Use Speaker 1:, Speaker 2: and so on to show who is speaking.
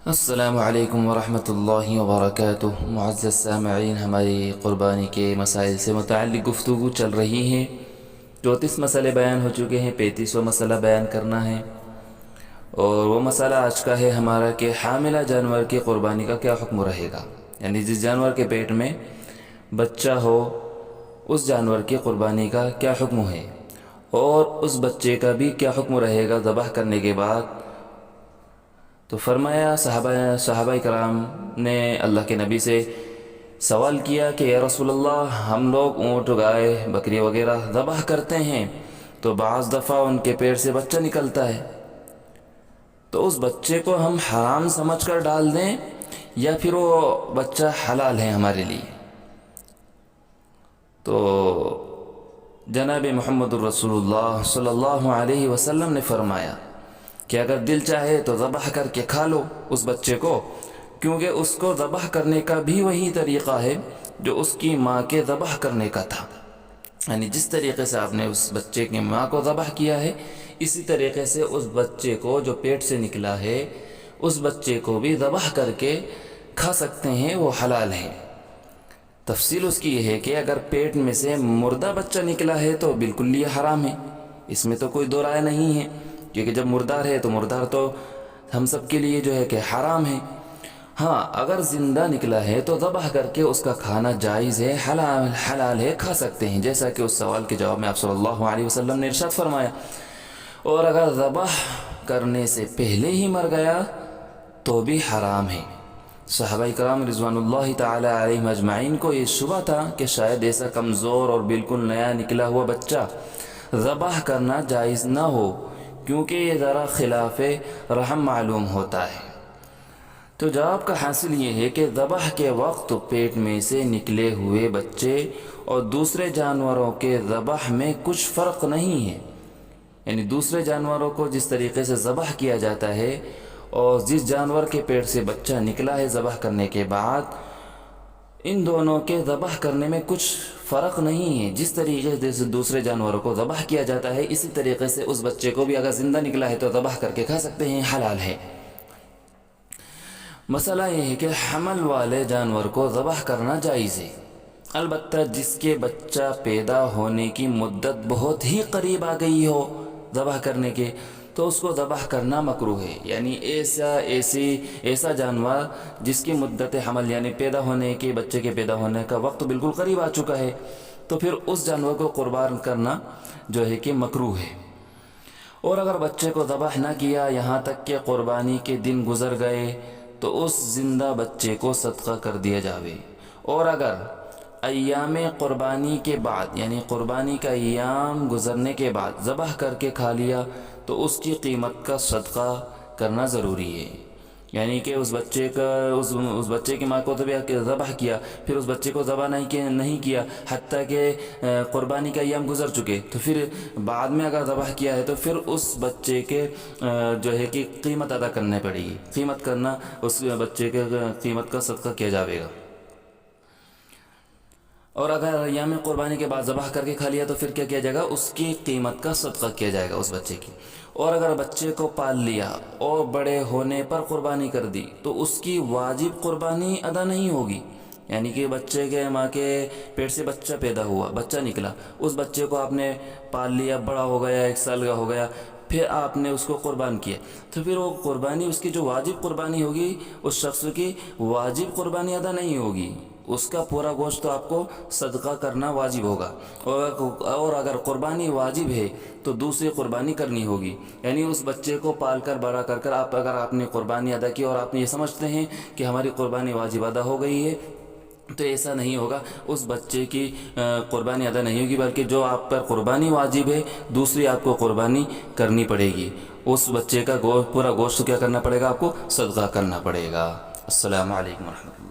Speaker 1: السلام علیکم ورحمۃ اللہ وبرکاتہ۔ معزز سامعین، ہماری قربانی کے مسائل سے متعلق گفتگو چل رہی ہیں۔ 34 مسئلے بیان ہو چکے ہیں، 35واں مسئلہ بیان کرنا ہے، اور وہ مسئلہ آج کا ہے ہمارا کہ حاملہ جانور کی قربانی کا کیا حکم رہے گا، یعنی جس جانور کے پیٹ میں بچہ ہو اس جانور کی قربانی کا کیا حکم ہے، اور اس بچے کا بھی کیا حکم رہے گا ذبح کرنے کے بعد۔ تو فرمایا صحابہ کرام نے اللہ کے نبی سے سوال کیا کہ یا رسول اللہ، ہم لوگ اونٹ، گائے، بکری وغیرہ ذبح کرتے ہیں تو بعض دفعہ ان کے پیٹ سے بچہ نکلتا ہے، تو اس بچے کو ہم حرام سمجھ کر ڈال دیں یا پھر وہ بچہ حلال ہے ہمارے لیے؟ تو جناب محمد الرسول اللہ صلی اللہ علیہ وسلم نے فرمایا کہ اگر دل چاہے تو ذبح کر کے کھا لو اس بچے کو، کیونکہ اس کو ذبح کرنے کا بھی وہی طریقہ ہے جو اس کی ماں کے ذبح کرنے کا تھا، یعنی جس طریقے سے آپ نے اس بچے کی ماں کو ذبح کیا ہے، اسی طریقے سے اس بچے کو جو پیٹ سے نکلا ہے اس بچے کو بھی ذبح کر کے کھا سکتے ہیں، وہ حلال ہے۔ تفصیل اس کی یہ ہے کہ اگر پیٹ میں سے مردہ بچہ نکلا ہے تو بالکل یہ حرام ہے، اس میں تو کوئی دو رائے نہیں ہے، کیونکہ جب مردار ہے تو مردار تو ہم سب کے لیے جو ہے کہ حرام ہے۔ ہاں، اگر زندہ نکلا ہے تو ذبح کر کے اس کا کھانا جائز ہے، حلال ہے، کھا سکتے ہیں، جیسا کہ اس سوال کے جواب میں آپ صلی اللہ علیہ وسلم نے ارشاد فرمایا۔ اور اگر ذبح کرنے سے پہلے ہی مر گیا تو بھی حرام ہے۔ صحابہ کرام رضوان اللہ تعالی علیہم اجمعین کو یہ شبہ تھا کہ شاید ایسا کمزور اور بالکل نیا نکلا ہوا بچہ ذبح کرنا جائز نہ ہو، کیونکہ یہ ذرا خلاف رحم معلوم ہوتا ہے۔ تو جواب کا حاصل یہ ہے کہ ذبح کے وقت پیٹ میں سے نکلے ہوئے بچے اور دوسرے جانوروں کے ذبح میں کچھ فرق نہیں ہے، یعنی دوسرے جانوروں کو جس طریقے سے ذبح کیا جاتا ہے اور جس جانور کے پیٹ سے بچہ نکلا ہے ذبح کرنے کے بعد، ان دونوں کے ذبح کرنے میں کچھ فرق نہیں ہے۔ جس طریقے سے دوسرے جانوروں کو ذبح کیا جاتا ہے، اسی طریقے سے اس بچے کو بھی اگر زندہ نکلا ہے تو ذبح کر کے کھا سکتے ہیں، حلال ہے۔ مسئلہ یہ ہے کہ حمل والے جانور کو ذبح کرنا جائز ہے، البتہ جس کے بچہ پیدا ہونے کی مدت بہت ہی قریب آ گئی ہو ذبح کرنے کے، تو اس کو ذبح کرنا مکروہ ہے، یعنی ایسا جانور جس کی مدت حمل یعنی پیدا ہونے کے، بچے کے پیدا ہونے کا وقت بالکل قریب آ چکا ہے، تو پھر اس جانور کو قربان کرنا جو ہے کہ مکروہ ہے۔ اور اگر بچے کو ذبح نہ کیا یہاں تک کہ قربانی کے دن گزر گئے تو اس زندہ بچے کو صدقہ کر دیا جاوے، اور اگر ایام قربانی کے بعد یعنی قربانی کا ایام گزرنے کے بعد ذبح کر کے کھا لیا تو اس کی قیمت کا صدقہ کرنا ضروری ہے، یعنی کہ اس بچے کی ماں کو تو ذبح کیا، پھر اس بچے کو ذبح نہیں کیا حتیٰ کہ قربانی کا ایام گزر چکے، تو پھر بعد میں اگر ذبح کیا ہے تو پھر اس بچے کے جو ہے کہ قیمت ادا کرنے پڑے گی، قیمت کرنا، اس بچے کے قیمت کا صدقہ کیا جاوے گا۔ اور اگر ایام قربانی کے بعد ذبح کر کے کھا لیا تو پھر کیا کیا جائے گا؟ اس کی قیمت کا صدقہ کیا جائے گا اس بچے کی۔ اور اگر بچے کو پال لیا اور بڑے ہونے پر قربانی کر دی تو اس کی واجب قربانی ادا نہیں ہوگی، یعنی کہ بچے کے ماں کے پیٹ سے بچہ پیدا ہوا، بچہ نکلا، اس بچے کو آپ نے پال لیا، بڑا ہو گیا، 1 سال کا ہو گیا، پھر آپ نے اس کو قربان کیا، تو پھر وہ قربانی، اس کی جو واجب قربانی ہوگی، اس شخص کی واجب قربانی ادا نہیں ہوگی، اس کا پورا گوشت تو آپ کو صدقہ کرنا واجب ہوگا۔ اور اگر قربانی واجب ہے تو دوسری قربانی کرنی ہوگی، یعنی اس بچے کو پال کر بڑا کر اگر آپ نے قربانی ادا کی اور آپ یہ سمجھتے ہیں کہ ہماری قربانی واجب ادا ہو گئی ہے، تو ایسا نہیں ہوگا، اس بچے کی قربانی ادا نہیں ہوگی، بلکہ جو آپ پر قربانی واجب ہے دوسری آپ کو قربانی کرنی پڑے گی، اس بچے کا پورا گوشت کیا کرنا پڑے گا؟ آپ کو صدقہ کرنا پڑے گا۔ السلام علیکم ورحمۃ اللہ۔